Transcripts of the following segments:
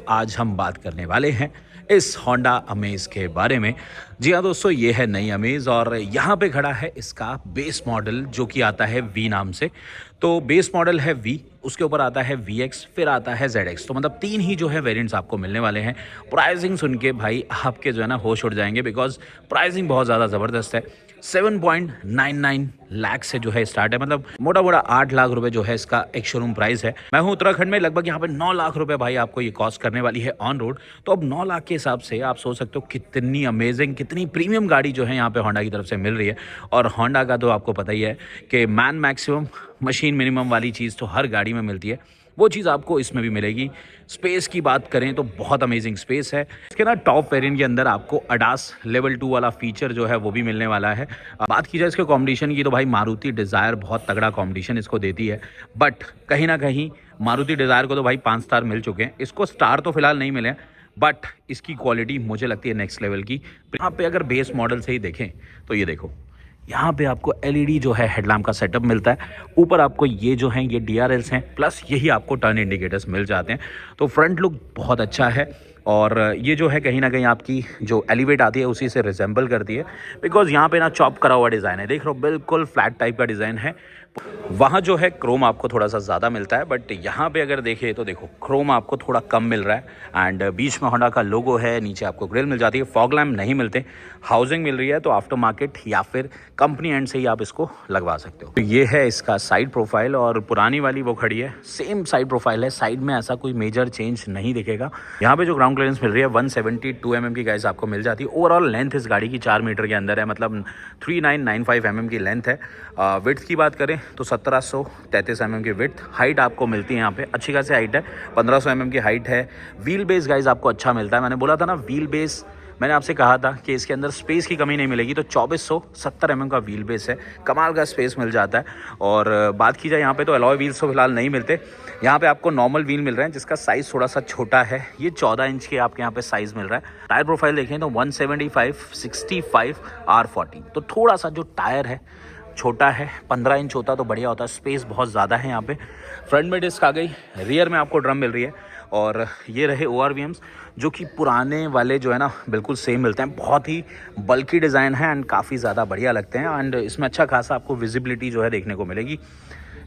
आज हम बात करने वाले हैं इस होंडा अमेज के बारे में। जी हाँ दोस्तों, ये है नई अमेज और यहाँ पे खड़ा है इसका बेस मॉडल जो कि आता है वी नाम से। तो बेस मॉडल है वी, उसके ऊपर आता है वी एक्स, फिर आता है जेड एक्स। तो मतलब तीन ही जो है वेरिएंट्स आपको मिलने वाले हैं। प्राइसिंग सुन के भाई आपके जो है ना होश उड़ जाएंगे, बिकॉज प्राइसिंग बहुत ज़्यादा ज़बरदस्त है। 7.99 लाख से जो है स्टार्ट है, मतलब मोटा मोटा 8 लाख रुपए जो है इसका एक शोरूम प्राइस है। मैं हूँ उत्तराखंड में, लगभग यहाँ पे 9 लाख रुपए भाई आपको ये कॉस्ट करने वाली है ऑन रोड। तो अब 9 लाख के हिसाब से आप सोच सकते हो कितनी अमेजिंग, कितनी प्रीमियम गाड़ी जो है यहाँ पे होंडा की तरफ से मिल रही है। और होंडा का तो आपको पता ही है कि मैन मैक्सिमम मशीन मिनिमम वाली चीज़ तो हर गाड़ी में मिलती है, वो चीज़ आपको इसमें भी मिलेगी। स्पेस की बात करें तो बहुत अमेजिंग स्पेस है इसके ना। टॉप वेरिएंट के अंदर आपको अडास लेवल 2 वाला फीचर जो है वो भी मिलने वाला है। बात की जाए इसके कॉम्पिटिशन की तो भाई मारुति डिज़ायर बहुत तगड़ा कॉम्पिटिशन इसको देती है, बट कहीं ना कहीं मारुति डिज़ायर को तो भाई 5 स्टार मिल चुके हैं, इसको स्टार तो फिलहाल नहीं मिले हैं, बट इसकी क्वालिटी मुझे लगती है नेक्स्ट लेवल की। यहाँ पे अगर बेस मॉडल से ही देखें तो ये देखो, यहाँ पे आपको एलईडी जो है हेडलैम्प का सेटअप मिलता है। ऊपर आपको ये जो हैं ये डीआरएल्स हैं, प्लस यही आपको टर्न इंडिकेटर्स मिल जाते हैं। तो फ्रंट लुक बहुत अच्छा है और ये जो है कहीं ना कहीं आपकी जो एलिवेट आती है उसी से रिजेंबल करती है, बिकॉज यहाँ पे ना चॉप करा हुआ डिज़ाइन है। देख रहे हो, बिल्कुल फ्लैट टाइप का डिज़ाइन है। वहाँ जो है क्रोम आपको थोड़ा सा ज़्यादा मिलता है, बट यहाँ पे अगर देखें तो देखो क्रोम आपको थोड़ा कम मिल रहा है। एंड बीच में होंडा का लोगो है, नीचे आपको ग्रिल मिल जाती है, फॉग लैम्प नहीं मिलते। हाउसिंग मिल रही है तो आफ्टर मार्केट या फिर कंपनी एंड से ही आप इसको लगवा सकते हो। तो ये है इसका साइड प्रोफाइल, और पुरानी वाली वो खड़ी है, सेम साइड प्रोफाइल है। साइड में ऐसा कोई मेजर चेंज नहीं दिखेगा। यहाँ पे जो ग्राउंड क्लियरेंस मिल रही है 172 mm की गाइस आपको मिल जाती है। ओवरऑल लेंथ इस गाड़ी की 4 मीटर के अंदर है, मतलब 3995 mm की लेंथ है। विड्थ की बात करें तो 1733 mm की विड्थ। हाइट आपको मिलती है यहाँ पे अच्छी खासी हाइट है, 1500 mm की हाइट है। व्हील बेस गाइज आपको अच्छा मिलता है। मैंने बोला था ना व्हील बेस, मैंने आपसे कहा था कि इसके अंदर स्पेस की कमी नहीं मिलेगी। तो 2470 mm का व्हील बेस है, कमाल का स्पेस मिल जाता है। और बात की जाए यहाँ पे तो अलॉय व्हील्स तो फिलहाल नहीं मिलते। यहाँ पे आपको नॉर्मल व्हील मिल रहे हैं जिसका साइज़ थोड़ा सा छोटा है। ये 14 इंच के आपके यहाँ पे साइज़ मिल रहा है। टायर प्रोफाइल देखें तो 175/65 R14। तो थोड़ा सा जो टायर है छोटा है, 15 इंच होता तो बढ़िया होता। स्पेस बहुत ज़्यादा है यहाँ पे। फ्रंट में डिस्क आ गई, रियर में आपको ड्रम मिल रही है। और ये रहे ORVMs जो कि पुराने वाले जो है ना बिल्कुल सेम मिलते हैं। बहुत ही बल्की डिज़ाइन है एंड काफ़ी ज़्यादा बढ़िया लगते हैं। एंड इसमें अच्छा खासा आपको विजिबिलिटी जो है देखने को मिलेगी।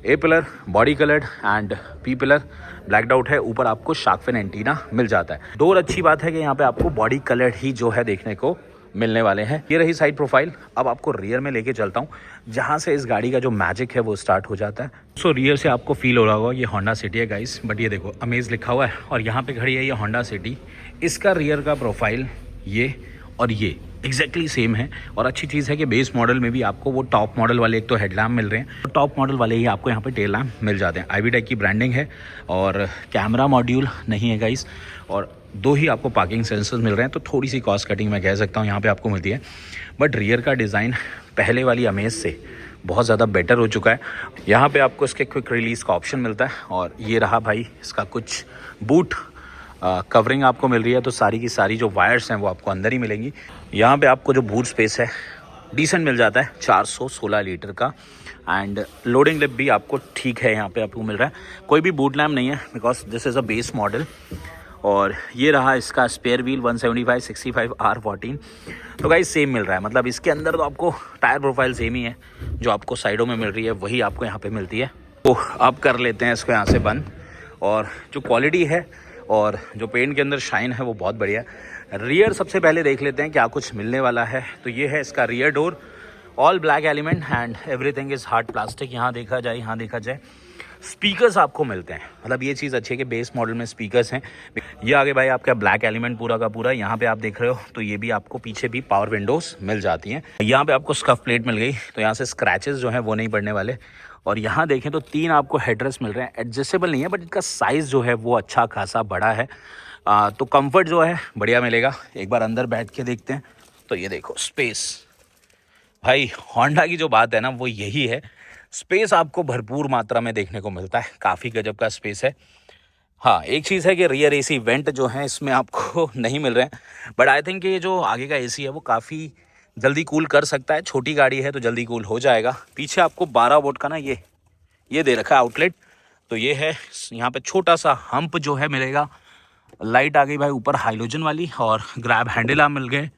A pillar body coloured and P pillar black out है। ऊपर आपको शार्क फिन एंटीना मिल जाता है। दो और अच्छी बात है कि यहाँ पे आपको बॉडी कलर्ड ही जो है देखने को मिलने वाले हैं। ये रही साइड प्रोफाइल। अब आपको रियर में लेके चलता हूँ जहाँ से इस गाड़ी का जो मैजिक है वो स्टार्ट हो जाता है। सो रियर से आपको फील हो रहा होगा ये होंडा सिटी है गाइस, बट ये देखो अमेज लिखा हुआ है और यहाँ पे खड़ी है ये होंडा सिटी। इसका रियर का प्रोफाइल ये और ये एग्जैक्टली सेम है। और अच्छी चीज़ है कि बेस मॉडल में भी आपको वो टॉप मॉडल वाले एक तो हेडलैम्प मिल रहे हैं, तो टॉप मॉडल वाले ही आपको यहाँ पे टेल लैम्प मिल जाते हैं। IVTEC की ब्रांडिंग है और कैमरा मॉड्यूल नहीं है गाइस। और दो ही आपको पार्किंग सेंसर्स मिल रहे हैं, तो थोड़ी सी कॉस्ट कटिंग मैं कह सकता हूँ यहाँ पे आपको मिलती है। बट रियर का डिज़ाइन पहले वाली अमेज से बहुत ज़्यादा बेटर हो चुका है। यहाँ पे आपको इसके क्विक रिलीज़ का ऑप्शन मिलता है। और ये रहा भाई इसका कुछ बूट कवरिंग आपको मिल रही है। तो सारी की सारी जो वायर्स हैं वो आपको अंदर ही मिलेंगी। यहाँ पे आपको जो बूट स्पेस है डिसेंट मिल जाता है, 416 लीटर का। एंड लोडिंग लिप भी आपको ठीक है यहाँ पे आपको मिल रहा है। कोई भी बूट लैम्प नहीं है because this is a base model. और ये रहा इसका स्पेयर व्हील 175/65 R14। तो गाइस सेम मिल रहा है, मतलब इसके अंदर तो आपको टायर प्रोफाइल सेम ही है। जो आपको साइडों में मिल रही है वही आपको यहाँ पे मिलती है। तो अब कर लेते हैं इसको यहाँ से बंद। और जो क्वालिटी है और जो पेंट के अंदर शाइन है वो बहुत बढ़िया है। रियर सबसे पहले देख लेते हैं क्या कुछ मिलने वाला है। तो ये है इसका rear door, all black element and everything is hard plastic. यहाँ देखा जाए स्पीकर्स आपको मिलते हैं, मतलब ये चीज़ अच्छी है कि बेस मॉडल में स्पीकर्स हैं। ये आगे भाई आपका ब्लैक एलिमेंट पूरा का पूरा। यहाँ पे आप देख रहे हो तो ये भी आपको पीछे भी पावर विंडोज़ मिल जाती हैं। यहाँ पे आपको स्कफ प्लेट मिल गई, तो यहाँ से स्क्रैचेस जो हैं वो नहीं पड़ने वाले। और यहाँ देखें तो 3 आपको हेडरेस्ट मिल रहे हैं। एडजस्टेबल नहीं है बट इनका साइज़ जो है वो अच्छा खासा बड़ा है। तो कंफर्ट जो है बढ़िया मिलेगा। एक बार अंदर बैठ के देखते हैं। तो ये देखो स्पेस, भाई होंडा की जो बात है ना वो यही है, स्पेस आपको भरपूर मात्रा में देखने को मिलता है। काफ़ी गजब का स्पेस है। हाँ, एक चीज़ है कि रियर AC वेंट जो है इसमें आपको नहीं मिल रहे हैं, बट आई थिंक ये जो आगे का AC है वो काफ़ी जल्दी कूल कर सकता है। छोटी गाड़ी है तो जल्दी कूल हो जाएगा। पीछे आपको 12 वोल्ट का ना ये दे रखा है आउटलेट। तो ये है यहाँ पे छोटा सा हम्प जो है मिलेगा। लाइट आ गई भाई ऊपर हाइलोजन वाली, और ग्रैब हैंडल आप मिल गए,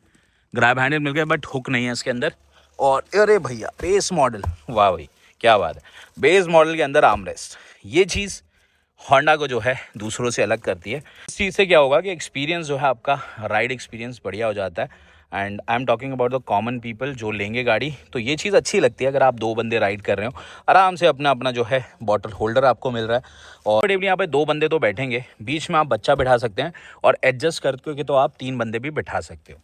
ग्रैब हैंडल मिल गए, बट हुक नहीं है इसके अंदर। और अरे भैया बेस मॉडल, वाह भाई क्या बात है, बेस मॉडल के अंदर आर्मरेस्ट, ये चीज़ होंडा को जो है दूसरों से अलग करती है। इस चीज़ से क्या होगा कि एक्सपीरियंस जो है आपका, राइड एक्सपीरियंस बढ़िया हो जाता है। And I am talking about the common people जो लेंगे गाड़ी, तो ये चीज़ अच्छी लगती है। अगर आप 2 बंदे राइड कर रहे हो, आराम से अपना अपना जो है बॉटल होल्डर आपको मिल रहा है, और यहाँ पे 2 बंदे तो बैठेंगे, बीच में आप बच्चा बिठा सकते हैं, और एडजस्ट करके तो आप 3 बंदे भी बिठा सकते हो।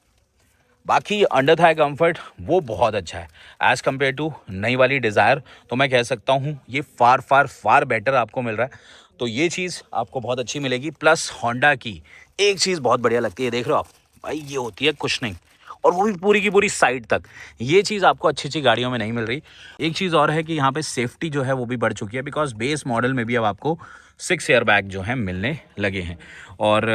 बाकी अंडर थाई कंफर्ट वो बहुत अच्छा है एज़ कम्पेयर टू नई वाली डिज़ायर, तो मैं कह सकता हूँ ये फार फार फार बेटर आपको मिल रहा है। तो ये चीज़ आपको बहुत अच्छी मिलेगी। प्लस होंडा की एक चीज़ बहुत बढ़िया लगती है, देख रहे हो आप भाई, ये होती है कुछ नहीं, और वो भी पूरी की पूरी साइड तक। ये चीज़ आपको अच्छी अच्छी गाड़ियों में नहीं मिल रही। एक चीज़ और है कि यहाँ पे सेफ्टी जो है वो भी बढ़ चुकी है, बिकॉज बेस मॉडल में भी अब आपको 6 एयर बैग जो हैं मिलने लगे हैं। और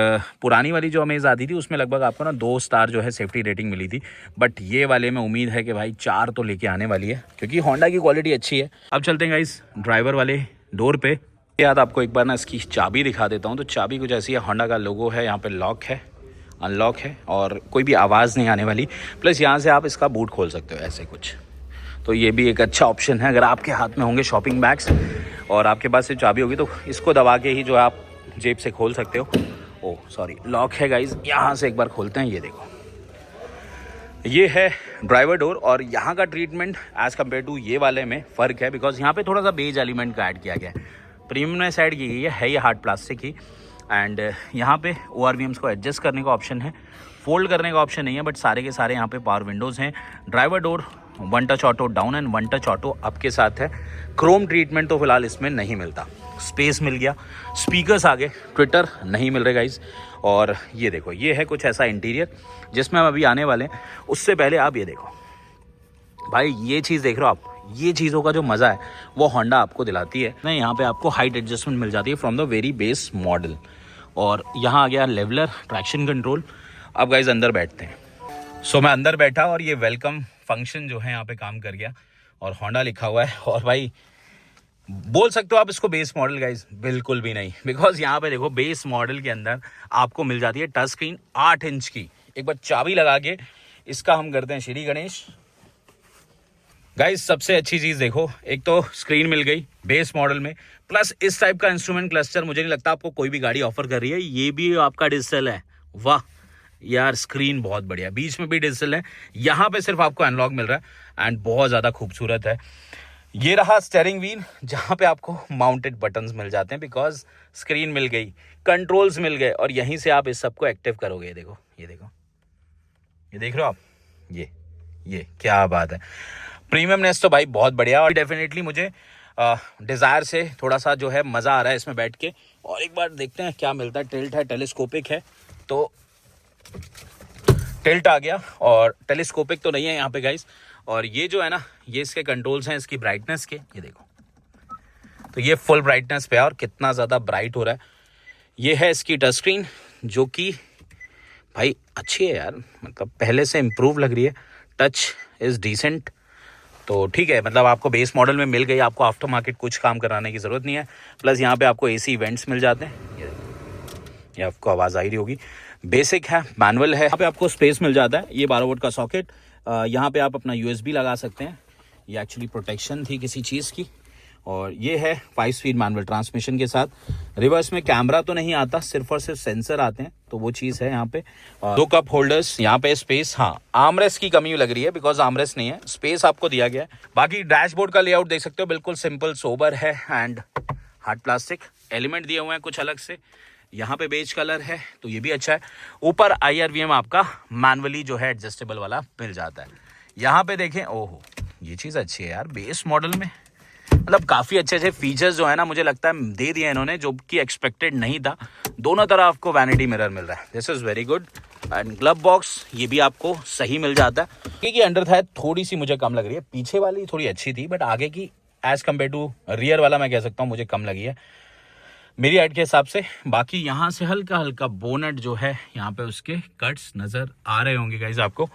पुरानी वाली जो अमेज आती थी उसमें लगभग आपको ना 2 स्टार जो है सेफ्टी रेटिंग मिली थी, बट ये वाले में उम्मीद है कि भाई 4 तो लेके आने वाली है, क्योंकि होंडा की क्वालिटी अच्छी है। अब चलते हैं गाइस ड्राइवर वाले डोर पे। याद आपको एक बार ना इसकी चाबी दिखा देता हूँ। तो चाबी कुछ ऐसी है, होंडा का लोगो है, यहाँ पे लॉक है, अनलॉक है, और कोई भी आवाज़ नहीं आने वाली। प्लस यहाँ से आप इसका बूट खोल सकते हो ऐसे कुछ, तो ये भी एक अच्छा ऑप्शन है। अगर आपके हाथ में होंगे शॉपिंग बैग्स और आपके पास से चाबी होगी, तो इसको दबा के ही जो आप जेब से खोल सकते हो। ओह सॉरी, लॉक है गाइज, यहाँ से एक बार खोलते हैं। ये देखो, ये है ड्राइवर डोर, और यहाँ का ट्रीटमेंट एज़ कम्पेयर टू ये वाले में फ़र्क है, बिकॉज यहाँ पे थोड़ा सा बेज एलिमेंट का ऐड किया गया है। प्रीमियमनेस ऐड की गई है ये हार्ड प्लास्टिक ही। एंड यहाँ पे ORVMs को एडजस्ट करने का ऑप्शन है, फोल्ड करने का ऑप्शन नहीं है, बट सारे के सारे यहाँ पे पावर विंडोज़ हैं। Driver door 1 touch auto down and 1 touch auto up के साथ है। क्रोम ट्रीटमेंट तो फिलहाल इसमें नहीं मिलता। स्पेस मिल गया, स्पीकर्स आगे, ट्विटर नहीं मिल रहे गाइज। और ये देखो, ये है कुछ ऐसा इंटीरियर जिसमें हम अभी आने वाले हैं। उससे पहले आप ये देखो भाई, ये चीज़ देख रहे हो आप, ये चीज़ों का जो मज़ा है वो होंडा आपको दिलाती है। नहीं, यहाँ पे आपको हाइट एडजस्टमेंट मिल जाती है from the very base model. और यहाँ आ गया लेवलर, ट्रैक्शन कंट्रोल। अब गाइज अंदर बैठते हैं। सो मैं अंदर बैठा और ये वेलकम फंक्शन जो है यहाँ पे काम कर गया, और होंडा लिखा हुआ है। और भाई बोल सकते हो आप इसको बेस मॉडल, गाइज बिल्कुल भी नहीं, बिकॉज यहाँ पे देखो बेस मॉडल के अंदर आपको मिल जाती है टच स्क्रीन 8 इंच की। एक बार चाबी लगा के इसका हम करते हैं श्री गणेश। गाइज सबसे अच्छी चीज़ देखो, एक तो स्क्रीन मिल गई बेस मॉडल में, प्लस इस टाइप का इंस्ट्रूमेंट क्लस्टर मुझे नहीं लगता आपको कोई भी गाड़ी ऑफर कर रही है। ये भी आपका डिजिटल है, वाह यार, स्क्रीन बहुत बढ़िया, बीच में भी डिजिटल है, यहाँ पे सिर्फ आपको एनालॉग मिल रहा है, एंड बहुत ज़्यादा खूबसूरत है। ये रहा स्टीयरिंग व्हील, जहाँ पे आपको माउंटेड बटन्स मिल जाते हैं, बिकॉज स्क्रीन मिल गई, कंट्रोल्स मिल गए, और यहीं से आप इस सबको एक्टिव करोगे। ये देखो, ये देखो, ये देख रहे हो आप, ये क्या बात है। प्रीमियमनेस तो भाई बहुत बढ़िया, और डेफिनेटली मुझे डिज़ायर से थोड़ा सा जो है मज़ा आ रहा है इसमें बैठ के। और एक बार देखते हैं क्या मिलता है। टिल्ट है, टेलीस्कोपिक है, तो टिल्ट आ गया, और टेलीस्कोपिक तो नहीं है यहाँ पे गाइस। और ये जो है ना, ये इसके कंट्रोल्स हैं इसकी ब्राइटनेस के, ये देखो, तो ये फुल ब्राइटनेस पे है, और कितना ज़्यादा ब्राइट हो रहा है। ये है इसकी टच स्क्रीन, जो कि भाई अच्छी है यार, मतलब पहले से इम्प्रूव लग रही है। टच इज़ डिसेंट, तो ठीक है, मतलब आपको बेस मॉडल में मिल गई, आपको आफ्टर मार्केट कुछ काम कराने की ज़रूरत नहीं है। प्लस यहाँ पे आपको AC इवेंट्स मिल जाते हैं, ये आपको आवाज़ आ रही होगी। बेसिक है, मैनुअल है, यहाँ पे आपको स्पेस मिल जाता है। ये 12 वोल्ट का सॉकेट, यहाँ पे आप अपना USB लगा सकते हैं। ये एक्चुअली प्रोटेक्शन थी किसी चीज़ की। और ये है 5 स्पीड मैनुअल ट्रांसमिशन के साथ। रिवर्स में कैमरा तो नहीं आता, सिर्फ और सिर्फ सेंसर आते हैं, तो वो चीज़ है यहाँ पे। 2 कप होल्डर्स, यहाँ पे स्पेस, हाँ आर्मरेस्ट की कमी लग रही है, बिकॉज आर्मरेस्ट नहीं है, स्पेस आपको दिया गया है। बाकी डैशबोर्ड का लेआउट देख सकते हो, बिल्कुल सिंपल सोबर है, एंड हार्ड प्लास्टिक एलिमेंट दिए हुए हैं कुछ अलग से। यहाँ पे बेज कलर है, तो ये भी अच्छा है। ऊपर IRVM आपका मैनुअली जो है एडजस्टेबल वाला मिल जाता है। यहाँ पे देखें, ओहो ये चीज़ अच्छी है यार, बेस मॉडल में मतलब काफ़ी अच्छे अच्छे फीचर्स जो है ना, मुझे लगता है दे दिए इन्होंने, जो कि एक्सपेक्टेड नहीं था। दोनों तरफ आपको वैनिटी मिरर मिल रहा है, this is very good. And glove box ये भी आपको सही मिल जाता है, क्योंकि अंडर थाई थोड़ी सी मुझे कम लग रही है, पीछे वाली थोड़ी अच्छी थी, बट आगे की एज़ कम्पेयर टू रियर वाला मैं कह सकता हूँ मुझे कम लगी है मेरी हाइट के हिसाब से। बाकी यहाँ से हल्का हल्का बोनट जो है, यहाँ पे उसके कट्स नज़र आ रहे होंगे गाइस आपको।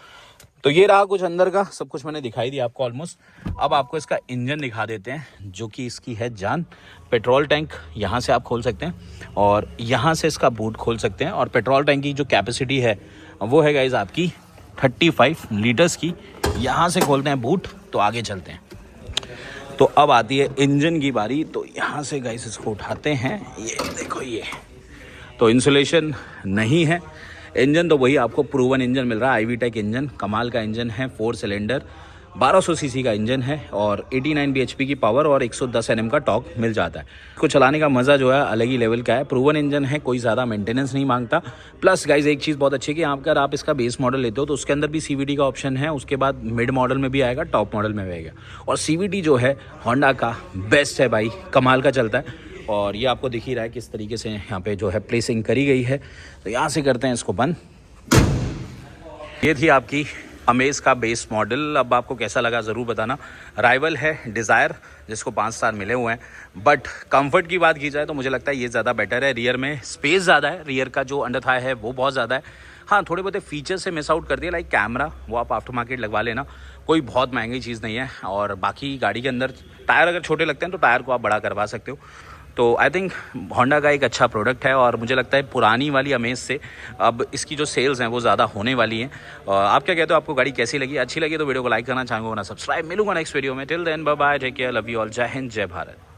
तो ये रहा कुछ अंदर का, सब कुछ मैंने दिखाई दिया आपको ऑलमोस्ट। अब आपको इसका इंजन दिखा देते हैं, जो कि इसकी है जान। पेट्रोल टैंक यहाँ से आप खोल सकते हैं और यहाँ से इसका बूट खोल सकते हैं। और पेट्रोल टैंक की जो कैपेसिटी है वो है गाइज आपकी 35 लीटर्स की। यहाँ से खोलते हैं बूट तो आगे चलते हैं। तो अब आती है इंजन की बारी। तो यहाँ से गाइस इसको उठाते हैं, ये देखो ये तो इंसुलेशन नहीं है। इंजन तो वही आपको प्रूवन इंजन मिल रहा है, आईवीटेक इंजन, कमाल का इंजन है। 4 सिलेंडर 1200 सीसी का इंजन है और 89 bhp की पावर और 110 Nm का टॉर्क मिल जाता है। इसको चलाने का मज़ा जो है अलग ही लेवल का है। प्रूवन इंजन है, कोई ज़्यादा मेंटेनेंस नहीं मांगता। प्लस गाइज एक चीज़ बहुत अच्छी है कि अगर आप इसका बेस मॉडल लेते हो तो उसके अंदर भी CVT का ऑप्शन है। उसके बाद मिड मॉडल में भी आएगा, टॉप मॉडल में भी आएगा। और CVT जो है होंडा का बेस्ट है भाई, कमाल का चलता है। और ये आपको दिख ही रहा है किस तरीके से यहाँ पे जो है प्लेसिंग करी गई है। तो यहाँ से करते हैं इसको बंद। ये थी आपकी अमेज़ का बेस मॉडल। अब आपको कैसा लगा ज़रूर बताना। राइवल है डिज़ायर, जिसको 5 स्टार मिले हुए हैं, बट कंफर्ट की बात की जाए तो मुझे लगता है ये ज़्यादा बेटर है। रियर में स्पेस ज़्यादा है, रियर का जो अंडर थाई है वो बहुत ज़्यादा है। हाँ, थोड़े बहुत फीचर से मिस आउट कर दिया, लाइक कैमरा, वो आप आफ्टर मार्केट लगवा लेना, कोई बहुत महंगी चीज़ नहीं है। और बाकी गाड़ी के अंदर टायर अगर छोटे लगते हैं तो टायर को आप बड़ा करवा सकते हो। तो आई थिंक होंडा का एक अच्छा प्रोडक्ट है और मुझे लगता है पुरानी वाली अमेज़ से अब इसकी जो सेल्स हैं वो ज़्यादा होने वाली हैं। आप क्या कहते हो, आपको गाड़ी कैसी लगी? अच्छी लगी तो वीडियो को लाइक करना, चाहूँगा ना सब्सक्राइब। मिलूंगा नेक्स्ट वीडियो में। Till then bye bye, take care, love you all, जय हिंद, जय भारत।